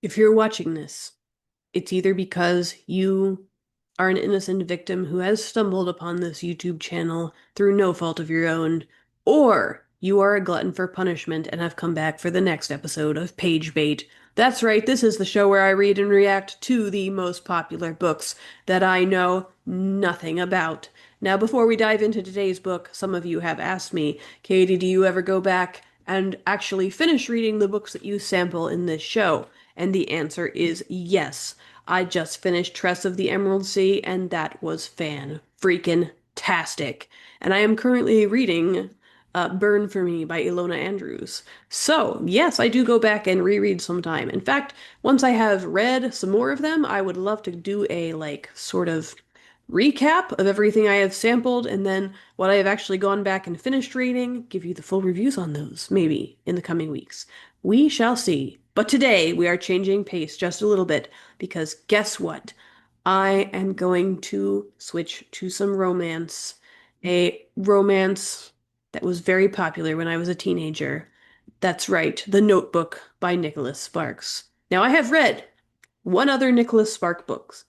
If you're watching this, it's either because you are an innocent victim who has stumbled upon this YouTube channel through no fault of your own, or you are a glutton for punishment and have come back for the next episode of Page Bait. That's right, this is the show where I read and react to the most popular books that I know nothing about. Now, before we dive into today's book, some of you have asked me, Katie, do you ever go back and actually finish reading the books that you sample in this show? And the answer is yes. I just finished Tress of the Emerald Sea, and that was fan-freaking-tastic. And I am currently reading Burn for Me by Ilona Andrews. So, yes, I do go back and reread sometime. In fact, once I have read some more of them, I would love to do a, sort of recap of everything I have sampled, and then what I have actually gone back and finished reading, give you the full reviews on those, maybe, in the coming weeks. We shall see. But today, we are changing pace just a little bit, because guess what? I am going to switch to some romance. A romance that was very popular when I was a teenager. That's right, The Notebook by Nicholas Sparks. Now, I have read one other Nicholas Spark books,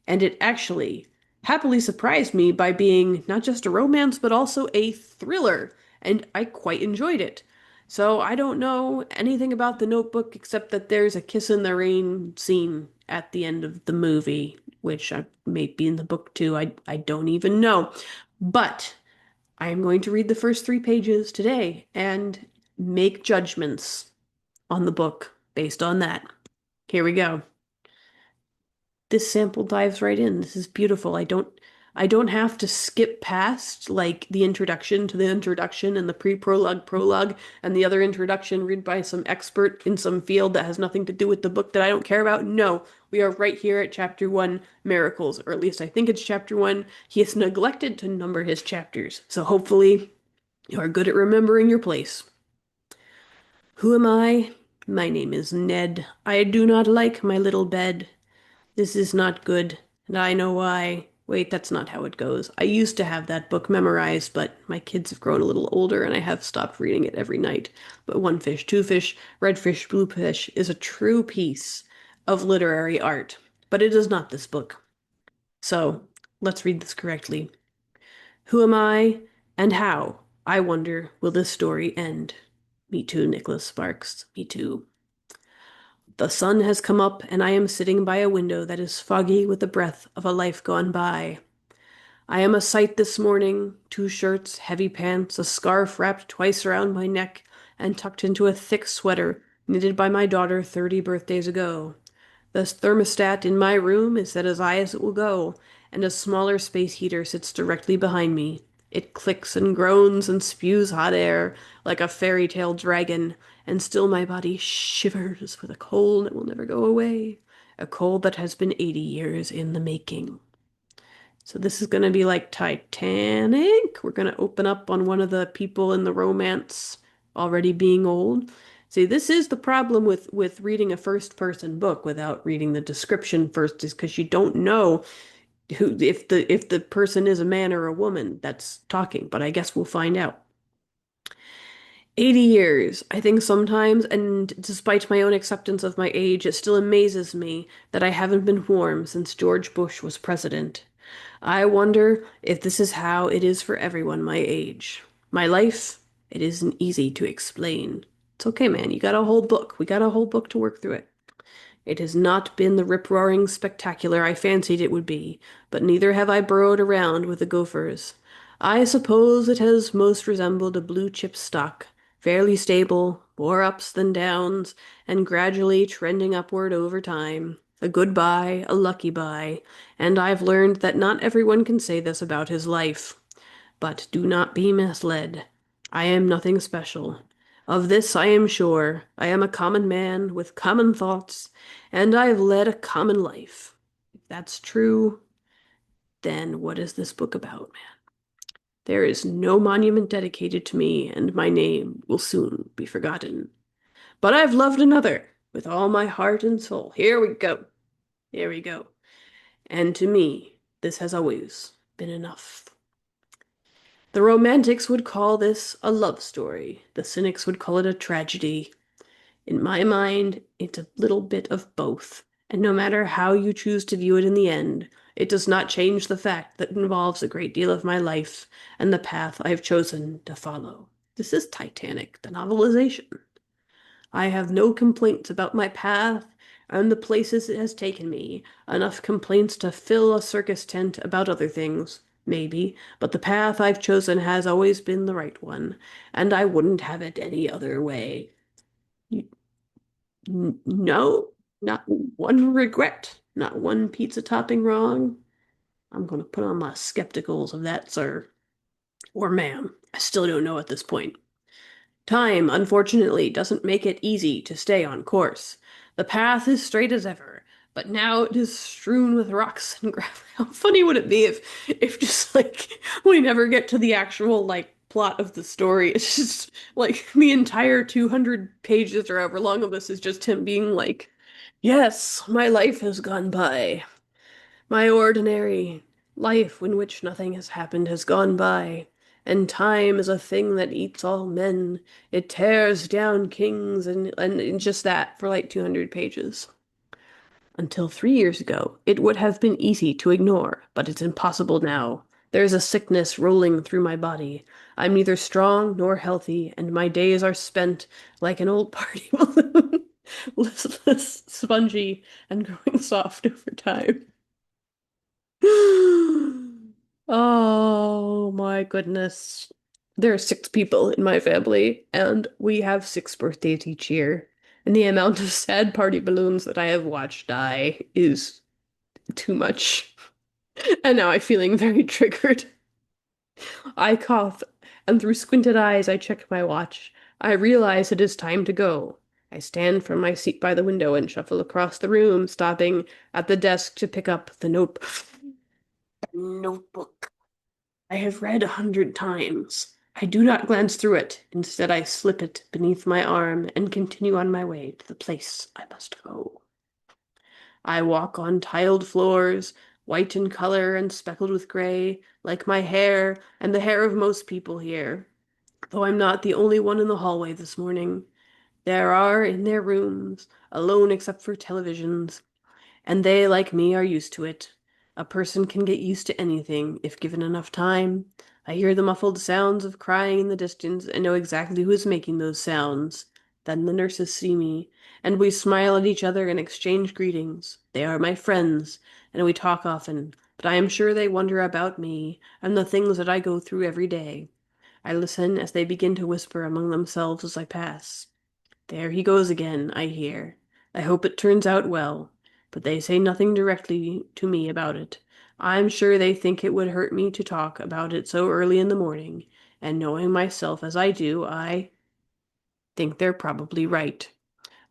and it actually happily surprised me by being not just a romance, but also a thriller, and I quite enjoyed it. So I don't know anything about the Notebook except that there's a kiss in the rain scene at the end of the movie, which may be in the book too. I don't even know. But I am going to read the first 3 pages today and make judgments on the book based on that. Here we go. This sample dives right in. This is beautiful. I don't have to skip past like the introduction to the introduction and the prologue and the other introduction read by some expert in some field that has nothing to do with the book that I don't care about. No, we are right here at chapter 1, Miracles, or at least I think it's chapter 1. He has neglected to number his chapters. So hopefully you are good at remembering your place. Who am I? My name is Ned. I do not like my little bed. This is not good, and I know why. Wait, that's not how it goes. I used to have that book memorized, but my kids have grown a little older and I have stopped reading it every night. But One Fish, Two Fish, Red Fish, Blue Fish is a true piece of literary art, but it is not this book. So let's read this correctly. Who am I, and how, I wonder, will this story end? Me too, Nicholas Sparks. Me too. The sun has come up, and I am sitting by a window that is foggy with the breath of a life gone by. I am a sight this morning, 2 shirts, heavy pants, a scarf wrapped twice around my neck, and tucked into a thick sweater knitted by my daughter 30 birthdays ago. The thermostat in my room is set as high as it will go, and a smaller space heater sits directly behind me. It clicks and groans and spews hot air like a fairy tale dragon, and still my body shivers with a cold that will never go away, a cold that has been 80 years in the making. So this is going to be like Titanic. We're going to open up on one of the people in the romance already being old. See, this is the problem with reading a first person book without reading the description first, is because you don't know who if the person is a man or a woman that's talking, but I guess we'll find out. 80 years. I think sometimes, and despite my own acceptance of my age, it still amazes me that I haven't been warm since George Bush was president. I wonder if this is how it is for everyone my age. My life, it isn't easy to explain. It's okay, man. You got a whole book. We got a whole book to work through it. It has not been the rip-roaring spectacular I fancied it would be, but neither have I burrowed around with the gophers. I suppose it has most resembled a blue-chip stock, fairly stable, more ups than downs, and gradually trending upward over time. A good buy, a lucky buy, and I've learned that not everyone can say this about his life. But do not be misled. I am nothing special. Of this I am sure. I am a common man with common thoughts, and I have led a common life. If that's true, then what is this book about, man? There is no monument dedicated to me, and my name will soon be forgotten. But I've loved another with all my heart and soul. Here we go. Here we go. And to me, this has always been enough. The romantics would call this a love story. The cynics would call it a tragedy. In my mind, it's a little bit of both, and no matter how you choose to view it in the end, it does not change the fact that it involves a great deal of my life and the path I have chosen to follow. This is Titanic, the novelization. I have no complaints about my path and the places it has taken me. Enough complaints to fill a circus tent about other things, maybe, but the path I've chosen has always been the right one, and I wouldn't have it any other way. No, not one regret, not one pizza topping wrong. I'm going to put on my skepticals of that, sir. Or ma'am. I still don't know at this point. Time, unfortunately, doesn't make it easy to stay on course. The path is straight as ever, but now it is strewn with rocks and gravel. How funny would it be if just like we never get to the actual like plot of the story? It's just like the entire 200 pages or however long of this is just him being like, "Yes, my life has gone by. My ordinary life in which nothing has happened has gone by, and time is a thing that eats all men. It tears down kings and just that for like 200 pages. Until 3 years ago, it would have been easy to ignore, but it's impossible now. There's a sickness rolling through my body. I'm neither strong nor healthy, and my days are spent like an old party balloon, listless, spongy, and growing soft over time. Oh my goodness. There are six people in my family, and we have six birthdays each year. And the amount of sad party balloons that I have watched die is too much. And now I'm feeling very triggered. I cough, and through squinted eyes, I check my watch. I realize it is time to go. I stand from my seat by the window and shuffle across the room, stopping at the desk to pick up the notebook I have read 100 times. I do not glance through it. Instead, I slip it beneath my arm and continue on my way to the place I must go. I walk on tiled floors, white in color and speckled with gray, like my hair and the hair of most people here. Though I'm not the only one in the hallway this morning. There are in their rooms, alone except for televisions, and they, like me, are used to it. A person can get used to anything if given enough time. I hear the muffled sounds of crying in the distance and know exactly who is making those sounds. Then the nurses see me, and we smile at each other and exchange greetings. They are my friends, and we talk often, but I am sure they wonder about me and the things that I go through every day. I listen as they begin to whisper among themselves as I pass. There he goes again, I hear. I hope it turns out well, but they say nothing directly to me about it. I'm sure they think it would hurt me to talk about it so early in the morning, and knowing myself as I do, I think they're probably right.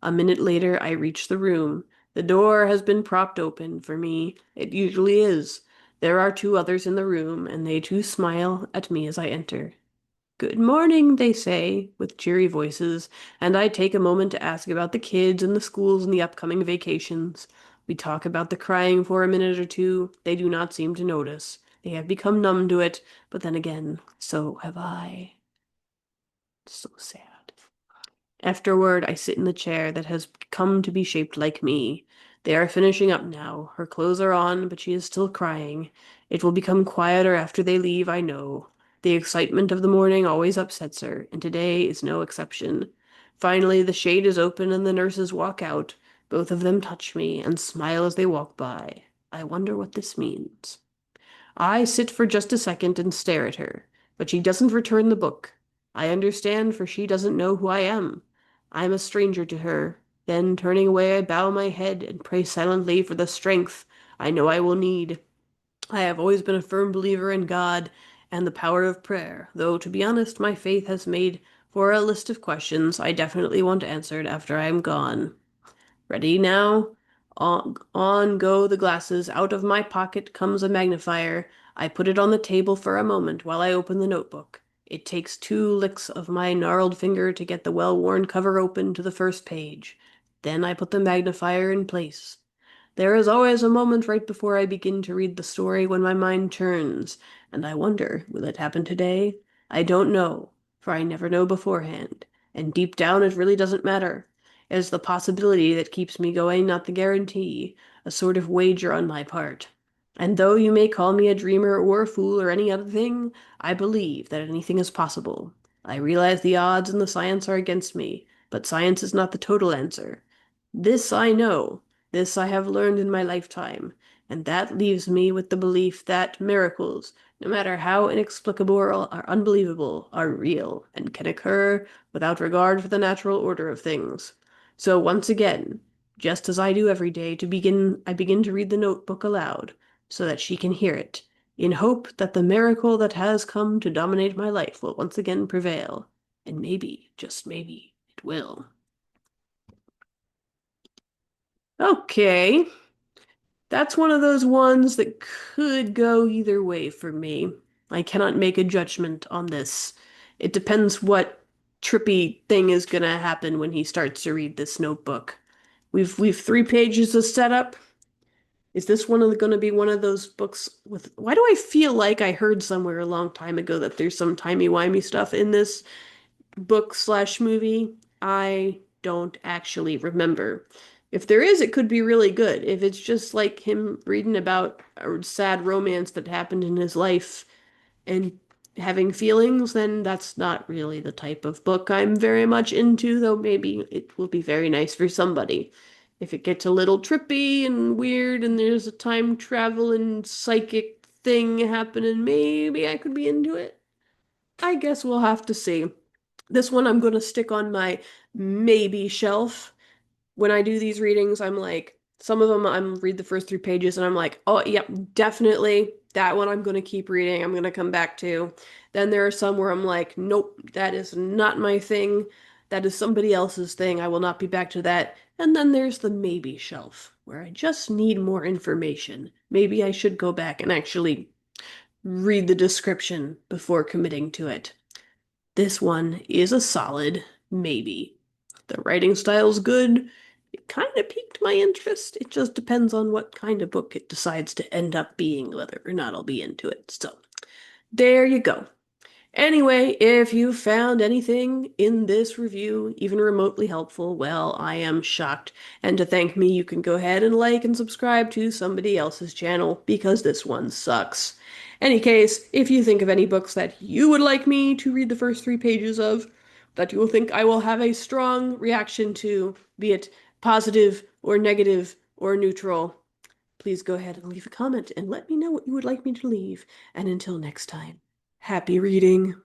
A minute later, I reach the room. The door has been propped open for me. It usually is. There are two others in the room, and they too smile at me as I enter. Good morning, they say, with cheery voices, and I take a moment to ask about the kids and the schools and the upcoming vacations. We talk about the crying for a minute or two. They do not seem to notice. They have become numb to it, but then again, so have I. So sad. Afterward, I sit in the chair that has come to be shaped like me. They are finishing up now. Her clothes are on, but she is still crying. It will become quieter after they leave, I know. The excitement of the morning always upsets her, and today is no exception. Finally, the shade is open and the nurses walk out. Both of them touch me and smile as they walk by. I wonder what this means. I sit for just a second and stare at her, but she doesn't return the book. I understand, for she doesn't know who I am. I am a stranger to her. Then, turning away, I bow my head and pray silently for the strength I know I will need. I have always been a firm believer in God and the power of prayer, though, to be honest, my faith has made for a list of questions I definitely want answered after I am gone. Ready now? On go the glasses. Out of my pocket comes a magnifier. I put it on the table for a moment while I open the notebook. It takes 2 licks of my gnarled finger to get the well-worn cover open to the first page. Then I put the magnifier in place. There is always a moment right before I begin to read the story when my mind turns, and I wonder, will it happen today? I don't know, for I never know beforehand, and deep down it really doesn't matter. It's the possibility that keeps me going, not the guarantee, a sort of wager on my part. And though you may call me a dreamer or a fool or any other thing, I believe that anything is possible. I realize the odds and the science are against me, but science is not the total answer. This I know, this I have learned in my lifetime, and that leaves me with the belief that miracles, no matter how inexplicable or unbelievable, are real and can occur without regard for the natural order of things. So once again, just as I do every day, I begin to read the notebook aloud, so that she can hear it, in hope that the miracle that has come to dominate my life will once again prevail. And maybe, just maybe, it will. Okay, that's one of those ones that could go either way for me. I cannot make a judgment on this. It depends what trippy thing is gonna happen when he starts to read this notebook. We've 3 pages of setup. Is this one of going to be one of those books with? Why do I feel like I heard somewhere a long time ago that there's some timey-wimey stuff in this book slash movie? I don't actually remember. If there is, it could be really good. If it's just like him reading about a sad romance that happened in his life and having feelings, then that's not really the type of book I'm very much into, though maybe it will be very nice for somebody. If it gets a little trippy and weird and there's a time travel and psychic thing happening, maybe I could be into it. I guess we'll have to see. This one I'm going to stick on my maybe shelf. When I do these readings, I'm like, some of them I'm read the first 3 pages and I'm like, oh, yep, definitely that one I'm going to keep reading. I'm going to come back to. Then there are some where I'm like, nope, that is not my thing. That is somebody else's thing. I will not be back to that. And then there's the maybe shelf where I just need more information. Maybe I should go back and actually read the description before committing to it. This one is a solid maybe. The writing style's good. It kind of piqued my interest. It just depends on what kind of book it decides to end up being, whether or not I'll be into it. So, there you go. Anyway, if you found anything in this review even remotely helpful, well, I am shocked. And to thank me, you can go ahead and like and subscribe to somebody else's channel because this one sucks. Any case, if you think of any books that you would like me to read the first 3 pages of, that you will think I will have a strong reaction to, be it positive or negative or neutral, please go ahead and leave a comment and let me know what you would like me to leave. And until next time, happy reading.